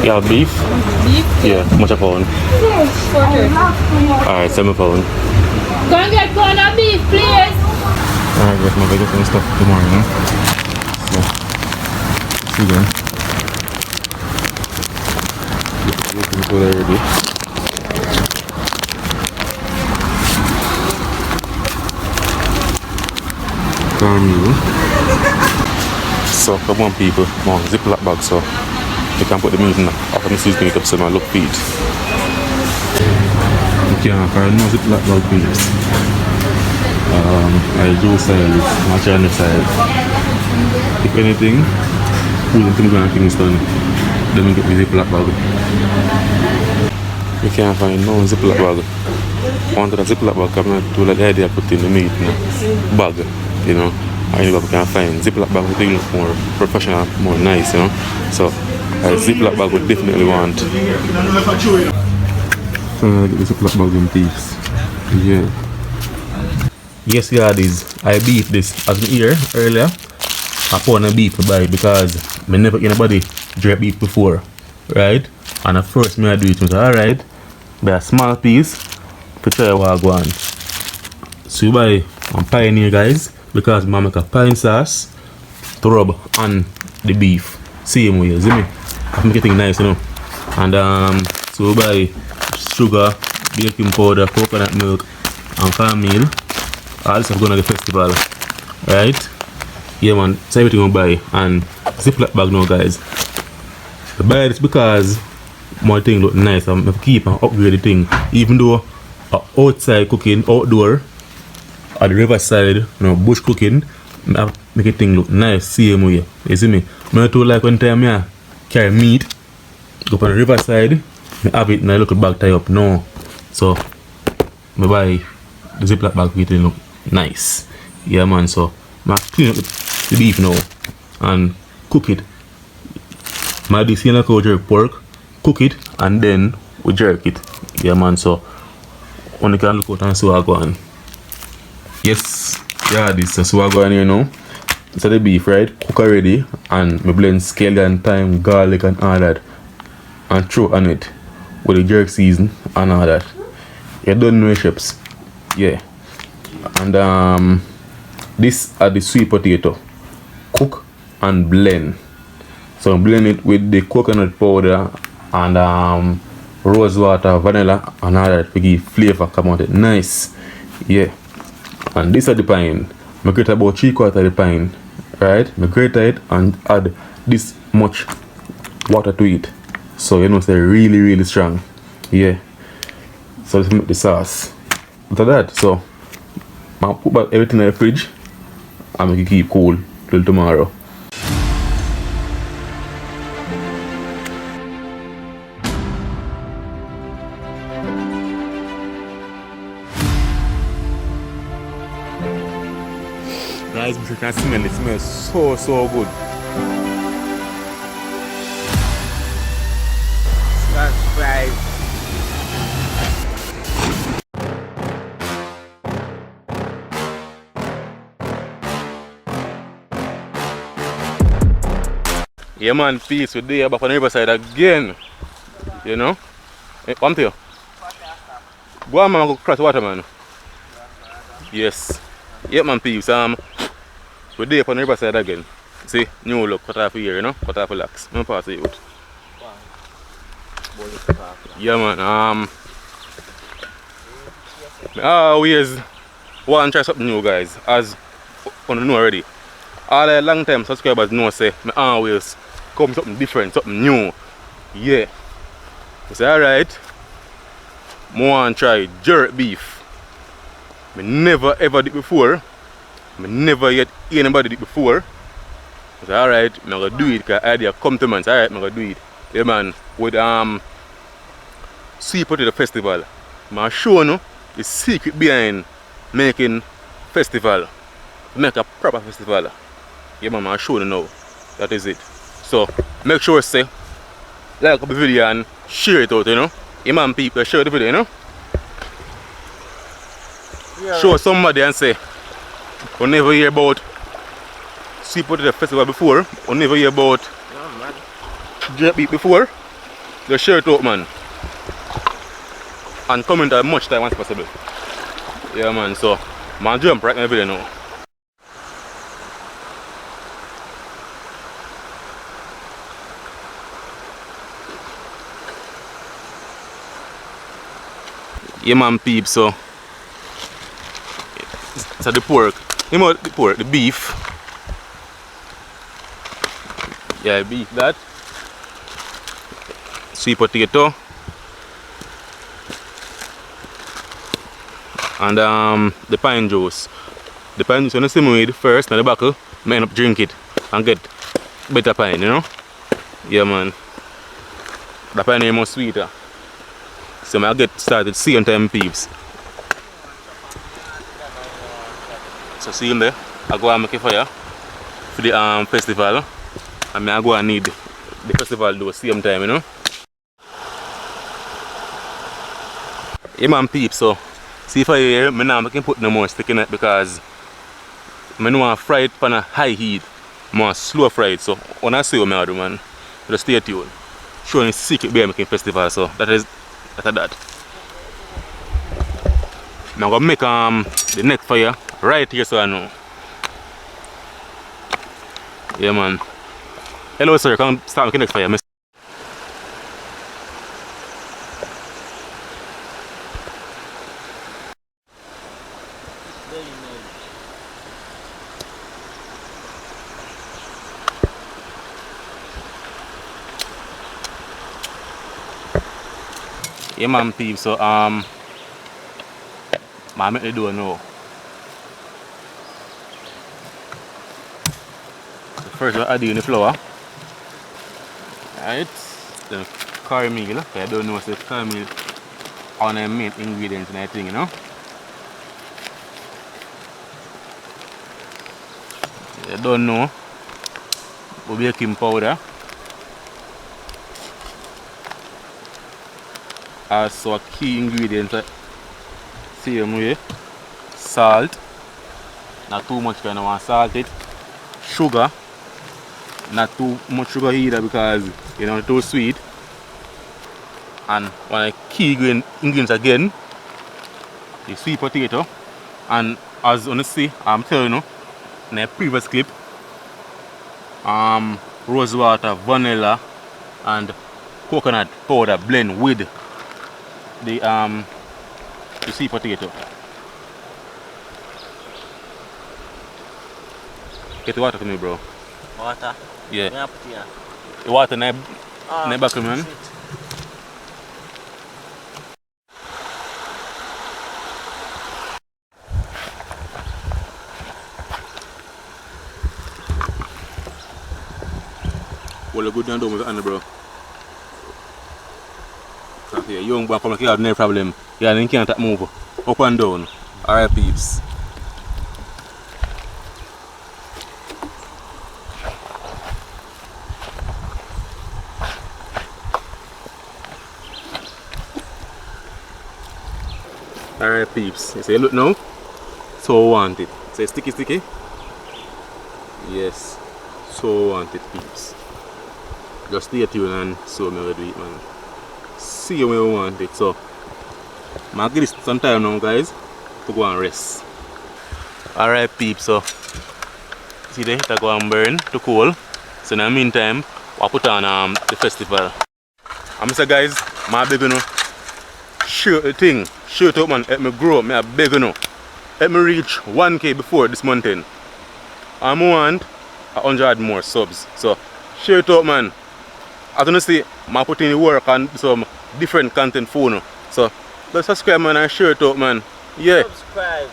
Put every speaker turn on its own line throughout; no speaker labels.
Yeah, beef?
Beef?
Yeah, how much a pound?
430.
Alright, 7 pound.
Go and get pound of beef, please.
Alright, get my veggies and stuff tomorrow, you know? So, see you then. Looking for that already. Meal. So come on people, come on, Ziploc bag so you can put the meat in there. After I season it up so I look feet. You can't find no Ziploc bag please. I do side it, match on the side. If anything, put it in the Kingston, then we get the Ziploc bag. You can't find no Ziploc bag. One to the Ziploc bag, I'm not too like the idea of putting the meat in the bag, you know. Anybody can find Ziploc bag would look more professional, more nice, you know. So a Ziploc bag would definitely want. So I get the Ziploc bag in peace. Yeah. Yes, yardies, I beat this as me here earlier. I found a beef to buy because I never anybody drip beef before, right? And at first me I do it with alright, buy a small piece to try what I go on. So you buy one Pioneer guys. Because I make a pine sauce to rub on the beef. Same way, you see me? I'm getting nice, you know. And so buy sugar, baking powder, coconut milk, and cornmeal. All this is going to the festival. Right? Yeah man, so everything we buy. And Ziploc bag now guys. I buy this because my thing look nice. I'm keep and upgrade the thing. Even though outside cooking, outdoor, at the riverside, you know, bush cooking, I make a thing look nice, same way. You see me? I too like one time I carry meat, go up on the riverside, I have it in a little bag tie up. No. So I buy the Ziploc bag with it look nice. Yeah man, so I clean up the beef now and cook it. I do see like how jerk pork, cook it and then we jerk it. Yeah man, so only can look out and see what I go on. Yes, yeah, this is what I go on here now. This is the beef, right? Cook already, and I blend scallion, thyme, garlic, and all that, and throw on it with the jerk season and all that. You don't know chips, yeah. And this are the sweet potato. Cook and blend. So blend it with the coconut powder and rose water, vanilla, and all that to give flavor come out it nice, yeah. And this is the pine. I grate about 3/4 of the pine, right? I grate it and add this much water to it. So you know it's really strong. Yeah. So let's make the sauce. After that, so I put back everything in the fridge and make it keep cool till tomorrow. Guys, you can smell it. It smells so good.
Scotch fries.
Yeah man, peace with you back on the riverside again. You know? Come to you. Go on man, go cross water man. Yes. Yeah man, peace. We're there on the riverside again. See, new look, cut off here, you know? Cut off locks. I'm pass it out. Yeah man, I always want to try something new guys, as you know already. All the long time subscribers know say I always come something different, something new. Yeah. I say alright. I want to try jerk beef. I never ever did before. I never yet anybody did before. I say alright, I'm gonna do it because idea come to man. Alright, I'm gonna do it. Yeah man, with sweet potato festival. I'm show you the secret behind making festival. Make a proper festival. Yeah man, I'm showing you now. That is it. So make sure say like the video and share it out, you know. Yeah man, people share the video, you know. Yeah, show somebody and say you never hear about sweet potato festival before, you never hear about jerk beef before, just share it out, man. And comment as much time as possible. Yeah, man, so, man, jump right in the video now. Yeah, man, peeps, so the pork, you know the pork, the beef. Yeah, beef that. Sweet potato. And the pine juice. The pine juice, when you simmer it first, now the buckle, I end up drink it and get better pine, you know? Yeah, man. The pine is more sweeter. So I get started seeing time, peeps. So see him there. I go and make a fire for the festival. And I go and need the festival do same time, you know. Yeah, man, peeps. So see if I hear me now I can put no more stick in it because I don't want to fry it on a high heat. I want slow fry it. So when I see what I do, man, just stay tuned. Showing secret beer making festival, so that is that. Now I'm gonna make the next fire right here so I know. Yeah, man. Hello sir, come start making next fire. Yeah, man, peeps. So I make the dough now. So first I add in the flour. Right. Then cornmeal. I don't know if the cornmeal on the main ingredients and everything, you know. I don't know. Baking powder. Also a key ingredient, same way, salt, not too much kind of want salt it, sugar, not too much sugar either because you know it's too sweet, and one of the key ingredients again, the sweet potato, and as you see, I'm telling you, in the previous clip, rose water, vanilla, and coconut powder blend with the sweet potato. Get the water to me, bro.
Water?
Yeah.
Yeah, put here.
The water in the bucket, man.
Sweet.
Well, the good down with the hand, bro. Okay, young boy come here, no problem. Yeah, then can't move up and down. Alright, peeps. Alright, peeps. You see, look now. So want it. Say sticky, sticky. Yes. So want it, peeps. Just stay tuned and show me how to do it, man. See when we want it. So I'll give this some time now, guys, to go and rest. Alright, peeps, so see there, it go and burn to cool. So in the meantime, I'll put on the festival. And say, guys, I beg you, share the thing, share it up, man, help me grow, I beg you, help me reach 1K before this month end. I want 100 more subs. So share it up, man. As you see, I put in the work on some different content for you. So just subscribe, man, and share it out, man. Yeah.
Subscribe.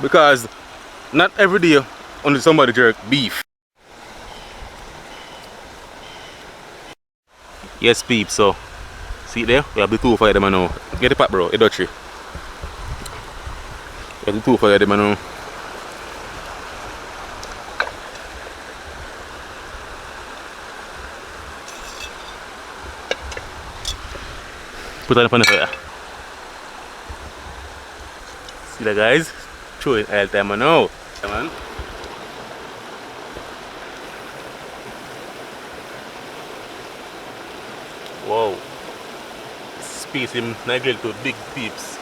Because not every day only somebody jerk beef. Yes, peeps, so see there? We have the two for them now. Get the pack, bro, a dutchery. We have the two for them now. Put on the fire. See that, guys? Show it all time now. Come on. Wow. Space him grill to big peeps.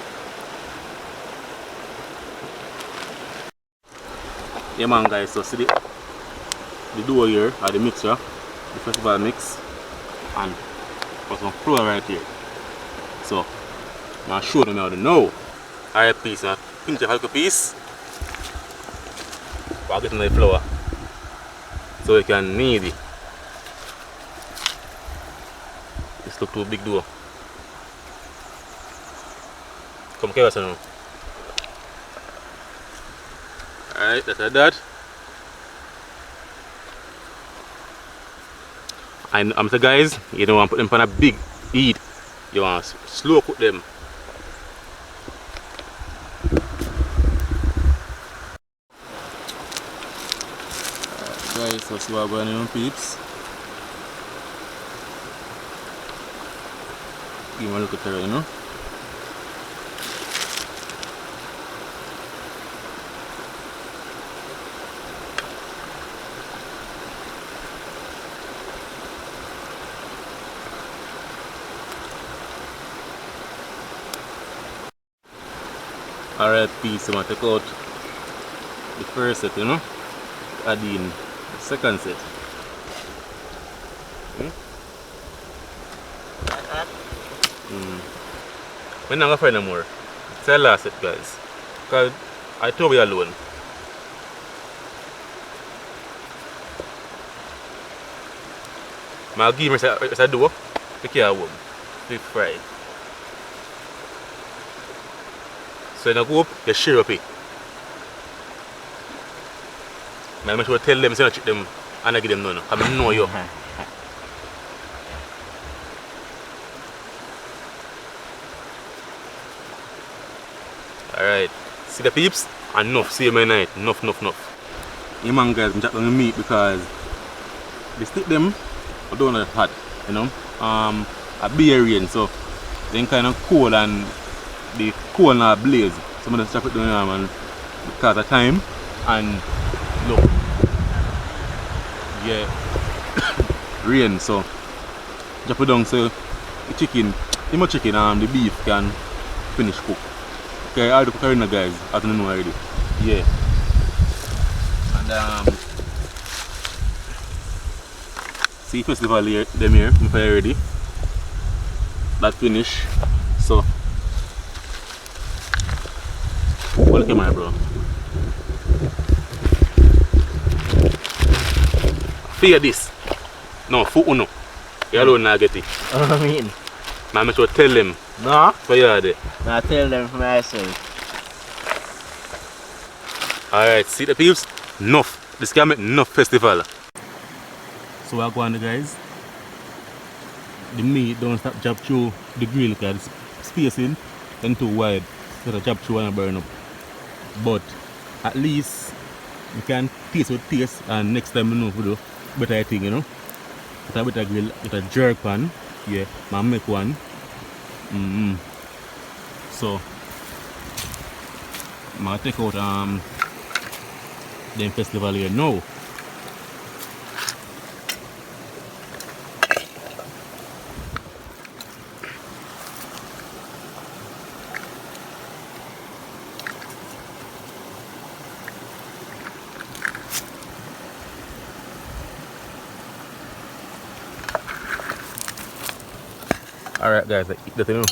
Yeah man guys, so see the dough here, or the mixture, the festival mix, and got some flour right here. So I'm show them how to know. Alright piece, a pinch of half a piece. I'll get in the flour so you can knead it. This look too big dough. Come here, now. Alright, that's that. And so guys, you don't want to put them on a big heat. You want to slow cook them. Guys, so see what going on, peeps. Give me a look at her, you know. Alright, piece, I'm going to take out the first set, you know, add in the second set. We're not going to find no more. It's the last set, guys, because I told you alone. I'll give me a dough, take care of them, deep fry. So when I go up, you share up it. I make sure to tell them, so I treat them and I give them none. I know you. Alright, see the peeps? Enough, see my night. Enough. Yeah man guys, I'm just going to meat because they stick them down the pot, you know. A beer rain, so they kind of cold and the coal now blaze. So I'm just chop it down here, man, because of time. And look, yeah, rain. So chop it down so the chicken, the beef can finish cook. Okay, all the cooking guys, as you know already. Yeah. And see festival here, them here, I'm ready. That finish. So look at my bro. Fear this. No, for uno. You alone not get it.
What do you mean?
Man, make sure tell them.
No?
So you are there.
I tell them for myself.
Alright, see the peeps? Enough. This can make enough festival. So we're going guys. The meat don't stop chop through the grill because it's spacing and too wide. So the chop through and burn up. But at least we can taste with taste, and next time we know we do better thing, you know. With a better grill, with a jerk pan. Yeah, I make one. So I'm gonna take out the festival here now. Alright guys, I eat that, you know.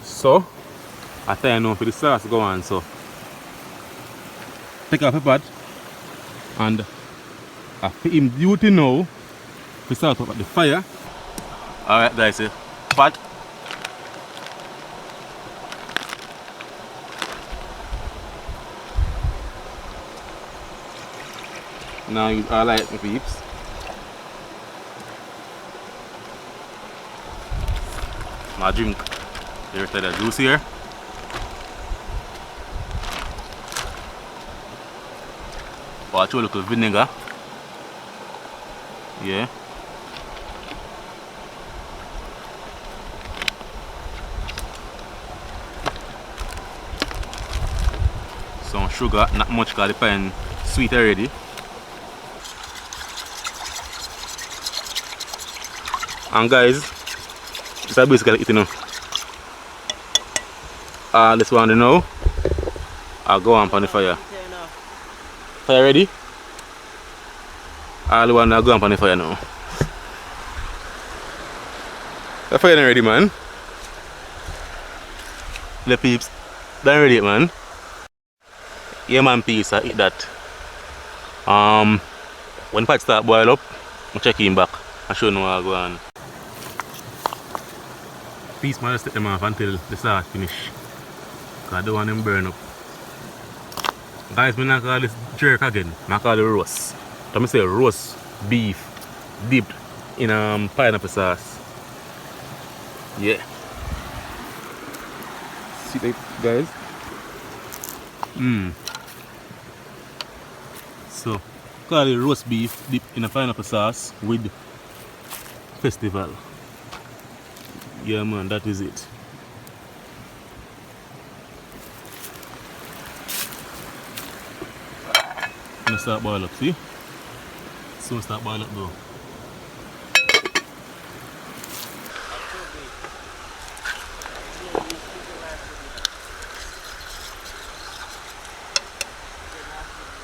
So I tell you now for the sauce go on, so take off a pot and I fit him duty now to start up at the fire. Alright guys, pot. Now you all like my peeps. My drink, the rest of the juice here. Watch a little vinegar. Yeah. Some sugar, not much because the pan sweet already. And guys, this is basically it, you know. This one, you know, I'll go on the fire. Fire ready? All one I'll go on the fire now. The fire not ready, man. The peeps, done ready, man. Yeah, man, peeps, I eat that. When pot start boil up, I'll check him back and show you how I go on. Peace, man, just take them off until the sauce finish. Because I don't want them burn up. Guys, I'm not call this jerk again. I call it roast. So I say roast beef dipped in pineapple sauce. Yeah. See that, guys? So, call it roast beef dipped in a pineapple sauce with festival. Yeah, man, that is it. I'm gonna start boil up, see? So start boil up though.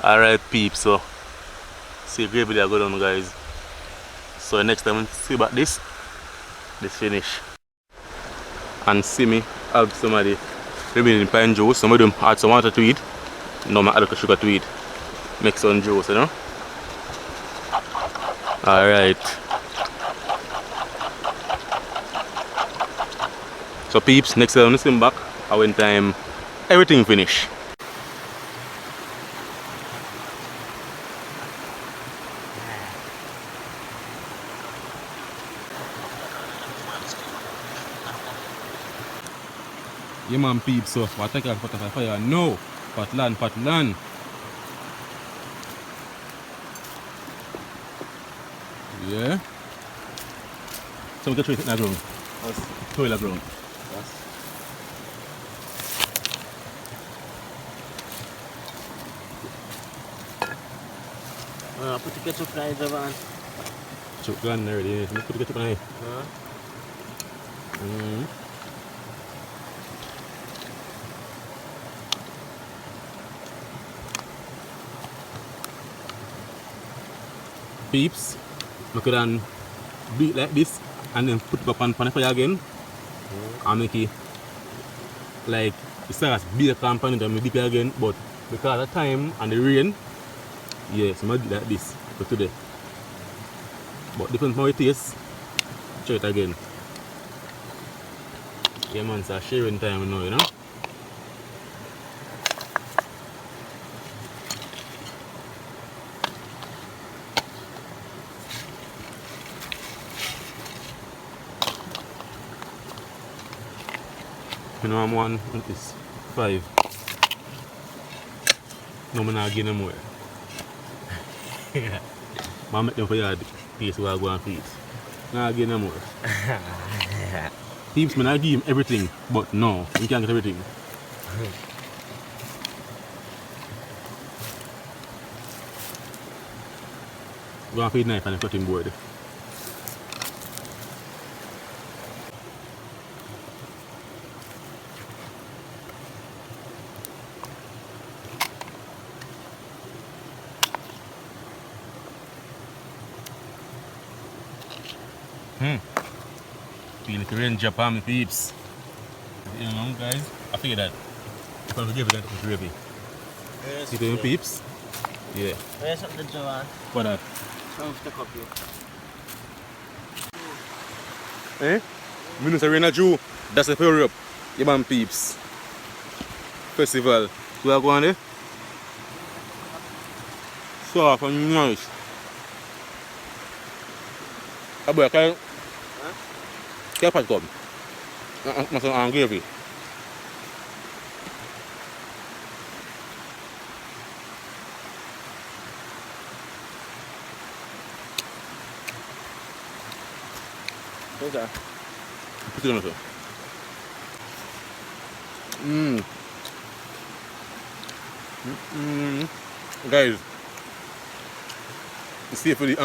Alright, peeps, so see gravy there go down, guys. So next time see about this finish. And see me have somebody remaining pine juice. Some of them add some water to it. No, I add sugar to it. Make some juice, you know. Alright. So peeps, next time I see back, when time everything finish. Yeah, man, peeps, so what take off pot of fire? No! Pot land. Yeah. So we can throw it in the ground.
Yes.
Throw it in the ground.
Yes. Put the ketchup in the van.
Ketchup gone already. Yeah. Let's put the ketchup in here. Peeps, look at that, beat like this and then put it up on the fire again and make it like the sauce bake on pan and dip it again, but because of the time and the rain, yes, I'm gonna do like this for today. But depends on how it tastes, try it again. Yeah, man, it's a sharing time now, you know. You know I'm one with this 5. No, I'm not getting more. I make them for your taste where I go and feed. Not getting them more. Peeps, man, I give him everything, but no, you can't get everything. Go and feed knife and a cutting board. Feel like a rain drop on me, peeps. You know, guys, I figure that if I'm gravy, that's gravy.
Yes.
See them, peeps? Yeah.
Where's up the Joanne?
What that?
Don't stick up you.
Eh? Minus Arena Jew. That's the Europe. Yeah, man, peeps. Festival. So I go on there. Soft and nice. Boy, can you pat come? I'm gravy.
Okay.
Put it on the Guys, see for the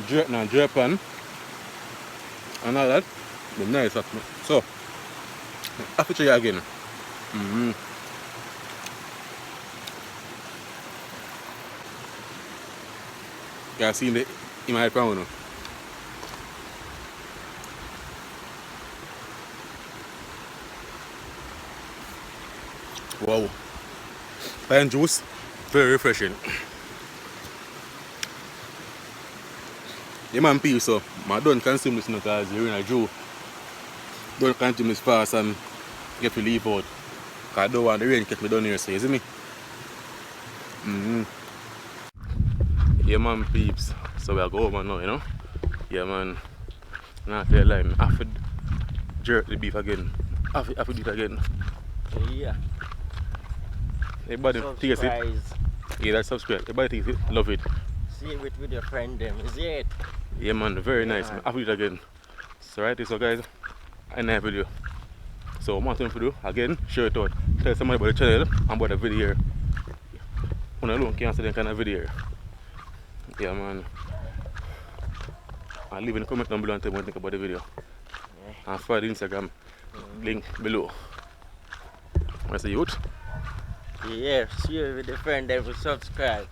Japan and all that. The nice of me. So, I have to try it again. You can see in my pound. Wow. Pine juice, very refreshing. Yeah man, people, so I don't consume this because you're in a Jew. Don't consume this fast and get to leave out. Because I don't want the rain to get me down here, so you see me? Yeah man, peeps. So we'll go home now, you know? Yeah man. Now I lie, I have to jerk the beef again. I have to do it again.
Yeah.
Everybody taste it. Yeah, that's subscribe. Everybody taste it, love it.
See it with your friend them. Is it?
Yeah man, very nice.
Man.
I have to do it again. So right, so guys, another video. So what I'm going to do, again, share it out. Tell somebody about the channel and about the video. When I alone can't see them kind of video. Yeah man. I'll leave in the comment down below and tell me what you think about the video. And follow the Instagram link below. I say youth.
Yeah, share with your friend them to subscribe.